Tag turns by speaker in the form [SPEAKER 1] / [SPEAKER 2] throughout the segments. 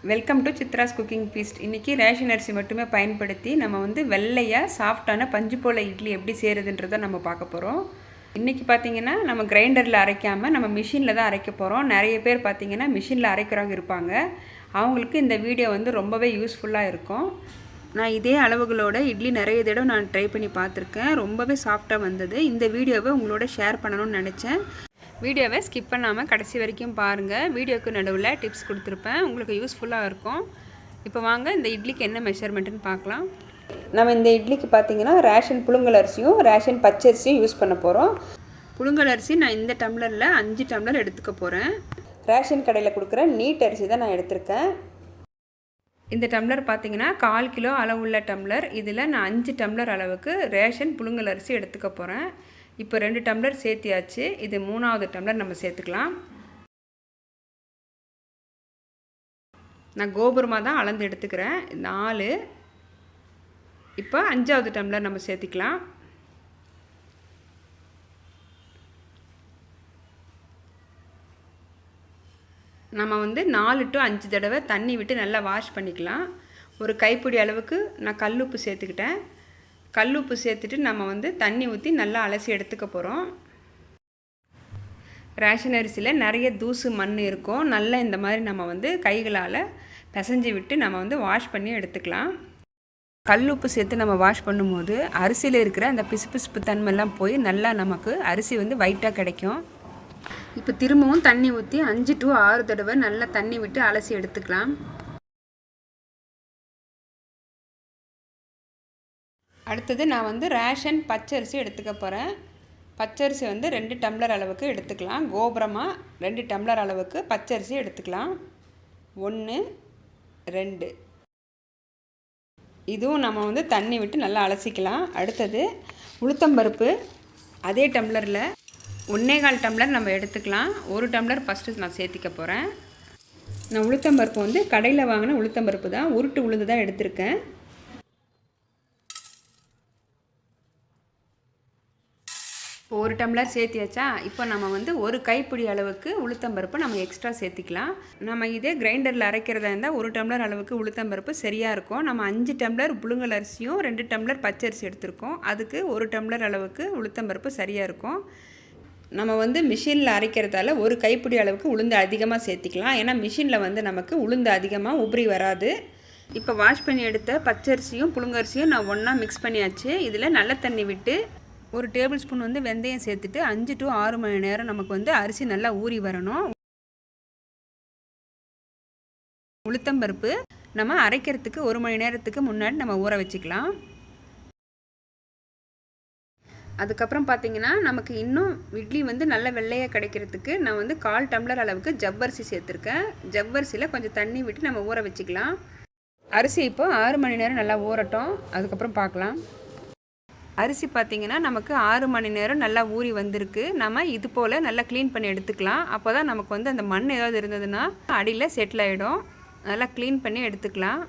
[SPEAKER 1] Welcome to Chitra's cooking feast. இன்றைக்கி ration அரிசி மட்டுமே பயன்படுத்தி நம்ம வந்து வெள்ளையாக சாஃப்டான பஞ்சு போல் இட்லி எப்படி செய்கிறதுன்றதை நம்ம பார்க்க போகிறோம். இன்றைக்கி பார்த்திங்கன்னா நம்ம கிரைண்டரில் அரைக்காமல் நம்ம மிஷினில் தான் அரைக்க போகிறோம். நிறைய பேர் பார்த்திங்கன்னா மிஷினில் அரைக்கிறவங்க இருப்பாங்க. அவங்களுக்கு இந்த வீடியோ வந்து ரொம்பவே யூஸ்ஃபுல்லாக இருக்கும். நான் இதே அளவுகளோட இட்லி நிறைய தடவை நான் ட்ரை பண்ணி பார்த்துருக்கேன். ரொம்பவே சாஃப்டாக வந்தது. இந்த வீடியோவை உங்களோட ஷேர் பண்ணணும்னு நினச்சேன். வீடியோவை ஸ்கிப் பண்ணாமல் கடைசி வரைக்கும் பாருங்கள். வீடியோக்கு நடுவில் டிப்ஸ் கொடுத்துருப்பேன், உங்களுக்கு யூஸ்ஃபுல்லாக இருக்கும். இப்போ வாங்க இந்த இட்லிக்கு என்ன மெஷர்மெண்ட்டுன்னு பார்க்கலாம். நம்ம இந்த இட்லிக்கு பார்த்திங்கன்னா ரேஷன் புழுங்கல் அரிசியும் ரேஷன் பச்சரிசியும் யூஸ் பண்ண போகிறோம். புழுங்கல் அரிசி நான் இந்த டம்ளரில் 5 டம்ளர் எடுத்துக்க போகிறேன். ரேஷன் கடையில் கொடுக்குற நீட் அரிசி தான் நான் எடுத்திருக்கேன். இந்த டம்ளர் பார்த்திங்கன்னா 1/4 கிலோ அளவுள்ள டம்ளர். இதில் நான் 5 டம்ளர் அளவுக்கு ரேஷன் புழுங்கல் அரிசி எடுத்துக்க போகிறேன். இப்போ 2 டம்ளர் சேர்த்தியாச்சு. இது 3வது டம்ளர் நம்ம சேர்த்துக்கலாம். நான் கோபுரமாக தான் அளந்து எடுத்துக்கிறேன், 4. இப்போ 5வது டம்ளர் நம்ம சேர்த்திக்கலாம். நம்ம வந்து 4 to 5 தடவை தண்ணி விட்டு நல்லா வாஷ் பண்ணிக்கலாம். ஒரு கைப்பிடி அளவுக்கு நான் கல்லுப்பு சேர்த்துக்கிட்டேன். கல்லுப்பு சேர்த்துட்டு நம்ம வந்து தண்ணி ஊற்றி நல்லா அலசி எடுத்துக்க போகிறோம். ரேஷன் அரிசியில் நிறைய தூசு மண் இருக்கும். நல்லா இந்த மாதிரி நம்ம வந்து கைகளால் பிசைஞ்சு விட்டு நம்ம வந்து வாஷ் பண்ணி எடுத்துக்கலாம். கல்லுப்பு சேர்த்து நம்ம வாஷ் பண்ணும்போது அரிசியில் இருக்கிற அந்த பிசுபிசுப்பு தன்மைலாம் போய் நல்லா நமக்கு அரிசி வந்து ஒயிட்டாக கிடைக்கும். இப்போ திரும்பவும் தண்ணி ஊற்றி 5 to 6 தடவை நல்லா தண்ணி விட்டு அலசி எடுத்துக்கலாம். அடுத்தது நான் வந்து ரேஷன் பச்சரிசி எடுத்துக்க போகிறேன். பச்சரிசி வந்து 2 டம்ளர் அளவுக்கு எடுத்துக்கலாம். கோபுரமாக 2 டம்ளர் அளவுக்கு பச்சரிசி எடுத்துக்கலாம். 1, 2. இதுவும் நம்ம வந்து தண்ணி விட்டு நல்லா அலசிக்கலாம். அடுத்தது உளுத்தம்பருப்பு அதே டம்ளரில் 1/4 டம்ளர் நம்ம எடுத்துக்கலாம். 1 டம்ளர் ஃபஸ்ட்டு நான் சேர்த்திக்க போகிறேன். நான் உளுத்தம்பருப்பு வந்து கடையில் வாங்கின உளுத்தம்பருப்பு தான், உருட்டு உளுந்து தான் எடுத்திருக்கேன். இப்போ 1 டம்ளர் சேர்த்தியாச்சா. இப்போ நம்ம வந்து ஒரு கைப்பிடி அளவுக்கு உளுத்தம்பருப்பு நம்ம எக்ஸ்ட்ரா சேர்த்திக்கலாம். நம்ம இதே கிரைண்டரில் அரைக்கிறதா இருந்தால் 1 டம்ளர் அளவுக்கு உளுத்தம்பருப்பு சரியாக இருக்கும். நம்ம 5 டம்ளர் புழுங்கல் அரிசியும் 2 டம்ளர் பச்சரிசி எடுத்திருக்கோம். அதுக்கு 1 டம்ளர் அளவுக்கு உளுத்தம்பருப்பு சரியாக இருக்கும். நம்ம வந்து மிஷினில் அரைக்கிறதால ஒரு கைப்பிடி அளவுக்கு உளுந்து அதிகமாக சேர்த்திக்கலாம். ஏன்னா மிஷினில் வந்து நமக்கு உளுந்து அதிகமாக உபரி வராது. இப்போ வாஷ் பண்ணி எடுத்த பச்சரிசியும் புழுங்கரிசியும் நான் ஒன்றா மிக்ஸ் பண்ணியாச்சு. இதில் நல்ல தண்ணி விட்டு 1 டேபிள் ஸ்பூன் வந்து வெந்தயம் சேர்த்துட்டு 5 to 6 மணி நேரம் நமக்கு வந்து அரிசி நல்லா ஊறி வரணும். உளுத்தம்பருப்பு நம்ம அரைக்கிறதுக்கு 1 மணி நேரத்துக்கு முன்னாடி நம்ம ஊற வச்சுக்கலாம். அதுக்கப்புறம் பார்த்திங்கன்னா நமக்கு இன்னும் இட்லி வந்து நல்ல வெள்ளையாக கிடைக்கிறதுக்கு நான் வந்து 1/4 டம்ளர் அளவுக்கு ஜவ்வரிசி சேர்த்துருக்கேன். ஜவ்வரிசியில் கொஞ்சம் தண்ணி விட்டு நம்ம ஊற வச்சுக்கலாம். அரிசி இப்போ 6 மணி நேரம் நல்லா ஊறட்டும், அதுக்கப்புறம் பார்க்கலாம். அரிசி பார்த்திங்கன்னா நமக்கு 6 மணி நேரம் நல்லா ஊறி வந்திருக்கு. நம்ம இது போல் நல்லா க்ளீன் பண்ணி எடுத்துக்கலாம். அப்போ தான் நமக்கு வந்து அந்த மண் ஏதாவது இருந்ததுன்னா அடியில் செட்டில் ஆகிடும். நல்லா க்ளீன் பண்ணி எடுத்துக்கலாம்.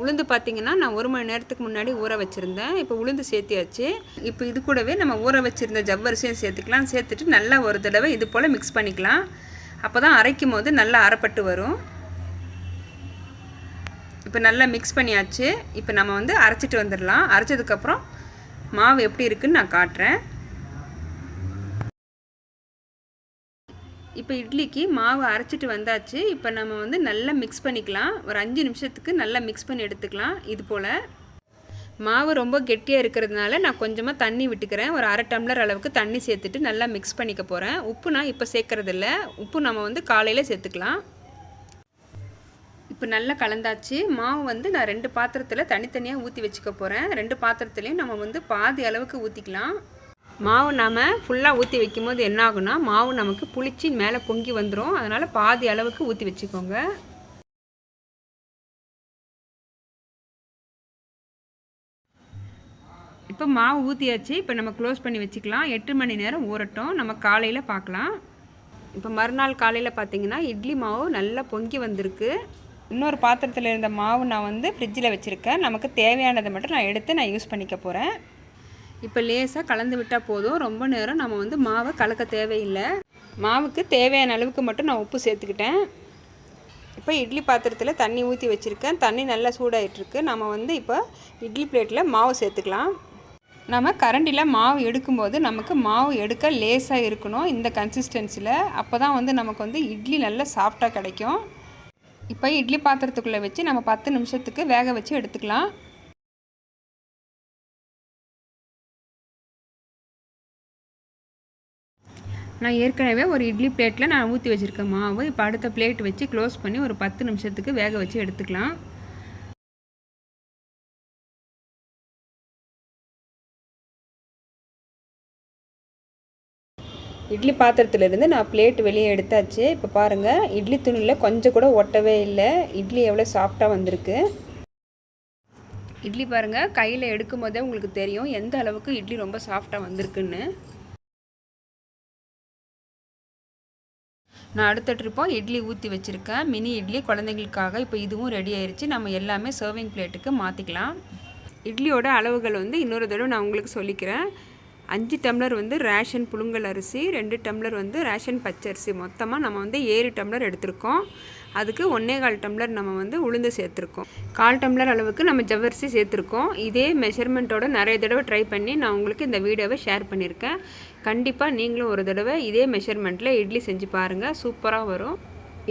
[SPEAKER 1] உளுந்து பார்த்திங்கன்னா நான் 1 மணி நேரத்துக்கு முன்னாடி ஊற வச்சுருந்தேன். இப்போ உளுந்து சேர்த்தியாச்சு. இப்போ இது கூடவே நம்ம ஊற வச்சுருந்த ஜவ்வரிசியும் சேர்த்துக்கலாம். சேர்த்துட்டு நல்லா ஒரு தடவை இது போல் மிக்ஸ் பண்ணிக்கலாம். அப்போ தான் அரைக்கும் போது நல்லா அரைப்பட்டு வரும். இப்போ நல்லா மிக்ஸ் பண்ணியாச்சு. இப்போ நம்ம வந்து அரைச்சிட்டு வந்துடலாம். அரைச்சதுக்கப்புறம் மாவு எப்படி இருக்குதுன்னு நான் காட்டுறேன். இப்போ இட்லிக்கு மாவு அரைச்சிட்டு வந்தாச்சு. இப்போ நம்ம வந்து நல்லா மிக்ஸ் பண்ணிக்கலாம். ஒரு 5 நிமிஷத்துக்கு நல்லா மிக்ஸ் பண்ணி எடுத்துக்கலாம். இது போல் மாவு ரொம்ப கெட்டியாக இருக்கிறதுனால நான் கொஞ்சமாக தண்ணி விட்டுக்கிறேன். ஒரு 1/2 டம்ளர் அளவுக்கு தண்ணி சேர்த்துட்டு நல்லா மிக்ஸ் பண்ணிக்க போகிறேன். உப்பு நான் இப்போ சேர்க்குறதில்ல. உப்பு நம்ம வந்து காலையில் சேர்த்துக்கலாம். இப்போ நல்லா கலந்தாச்சு. மாவு வந்து நான் 2 பாத்திரத்தில் தனித்தனியாக ஊற்றி வச்சுக்க போகிறேன். 2 பாத்திரத்துலேயும் நம்ம வந்து பாதி அளவுக்கு ஊற்றிக்கலாம். மாவு நாம் ஃபுல்லாக ஊற்றி வைக்கும்போது என்ன ஆகுனா மாவு நமக்கு புளிச்சு மேலே பொங்கி வந்துடும். அதனால் பாதி அளவுக்கு ஊற்றி வச்சுக்கோங்க. இப்போ மாவு ஊற்றியாச்சு. இப்போ நம்ம க்ளோஸ் பண்ணி வச்சுக்கலாம். 8 மணி நேரம் ஊறட்டும், நம்ம காலையில் பார்க்கலாம். இப்போ மறுநாள் காலையில் பார்த்திங்கன்னா இட்லி மாவு நல்லா பொங்கி வந்திருக்கு. இன்னொரு பாத்திரத்தில் இருந்த மாவு நான் வந்து ஃப்ரிட்ஜில் வச்சுருக்கேன். நமக்கு தேவையானதை மட்டும் நான் எடுத்து யூஸ் பண்ணிக்க போகிறேன். இப்போ லேசாக கலந்து விட்டால் போதும். ரொம்ப நேரம் நம்ம வந்து மாவை கலக்க தேவையில்லை. மாவுக்கு தேவையான அளவுக்கு மட்டும் நான் உப்பு சேர்த்துக்கிட்டேன். இப்போ இட்லி பாத்திரத்தில் தண்ணி ஊற்றி வச்சுருக்கேன். தண்ணி நல்லா சூடாகிட்டுருக்கு. நம்ம வந்து இப்போ இட்லி பிளேட்டில் மாவு சேர்த்துக்கலாம். நம்ம கரண்டியில் மாவு எடுக்கும்போது நமக்கு மாவு எடுக்க லேசாக இருக்கணும் இந்த கன்சிஸ்டன்சியில். அப்போ தான் வந்து நமக்கு வந்து இட்லி நல்லா சாஃப்டாக கிடைக்கும். இப்போ இட்லி பாத்திரத்துக்குள்ளே வச்சு நம்ம 10 நிமிஷத்துக்கு வேக வச்சு எடுத்துக்கலாம். நான் ஏற்கனவே ஒரு இட்லி பிளேட்டில் நான் ஊற்றி வச்சுருக்கேன் மாவு. இப்போ அடுத்த பிளேட் வச்சு க்ளோஸ் பண்ணி ஒரு 10 நிமிஷத்துக்கு வேக வச்சு எடுத்துக்கலாம். இட்லி பாத்திரத்துலேருந்து நான் பிளேட் வெளியே எடுத்தாச்சு. இப்போ பாருங்கள், இட்லி துணியில் கொஞ்சம் கூட ஒட்டவே இல்லை. இட்லி எவ்வளோ சாஃப்டாக வந்திருக்கு. இட்லி பாருங்கள், கையில் எடுக்கும் போதே உங்களுக்கு தெரியும் எந்த அளவுக்கு இட்லி ரொம்ப சாஃப்டாக வந்திருக்குன்னு. நான் அடுத்த ட்ரிப்பும் இட்லி ஊற்றி வச்சுருக்கேன். மினி இட்லி குழந்தைங்களுக்காக. இப்போ இதுவும் ரெடி ஆயிடுச்சு. நம்ம எல்லாமே சர்விங் பிளேட்டுக்கு மாற்றிக்கலாம். இட்லியோட அளவுகள் வந்து இன்னொரு தடவை நான் உங்களுக்கு சொல்லிக்கிறேன். 5 டம்ளர் வந்து ரேஷன் புழுங்கல் அரிசி, 2 டம்ளர் வந்து ரேஷன் பச்சரிசி. மொத்தமாக நம்ம வந்து 7 டம்ளர் எடுத்திருக்கோம். அதுக்கு 1.25 டம்ளர் நம்ம வந்து உளுந்து சேர்த்துருக்கோம். 1/4 டம்ளர் அளவுக்கு நம்ம ஜவ்வரிசி சேர்த்துருக்கோம். இதே மெஷர்மெண்ட்டோட நிறைய தடவை ட்ரை பண்ணி நான் உங்களுக்கு இந்த வீடியோவை ஷேர் பண்ணியிருக்கேன். கண்டிப்பாக நீங்களும் ஒரு தடவை இதே மெஷர்மெண்ட்டில் இட்லி செஞ்சு பாருங்கள். சூப்பராக வரும்.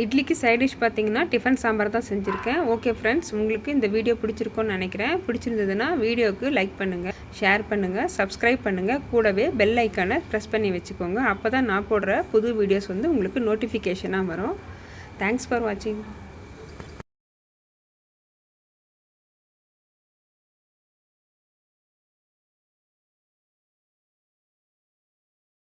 [SPEAKER 1] இட்லிக்கு சைட் டிஷ் பார்த்தீங்கன்னா டிஃபன் சாம்பார் தான் செஞ்சுருக்கேன். ஓகே ஃப்ரெண்ட்ஸ், உங்களுக்கு இந்த வீடியோ பிடிச்சிருக்கோன்னு நினைக்கிறேன். பிடிச்சிருந்ததுன்னா வீடியோவுக்கு லைக் பண்ணுங்கள், ஷேர் பண்ணுங்கள், சப்ஸ்கிரைப் பண்ணுங்கள். கூடவே பெல் ஐக்கானை ப்ரெஸ் பண்ணி வச்சுக்கோங்க. அப்போ தான் நான் போடுற புது வீடியோஸ் வந்து உங்களுக்கு நோட்டிஃபிகேஷனாக வரும். தேங்க்ஸ் ஃபார் வாட்சிங்.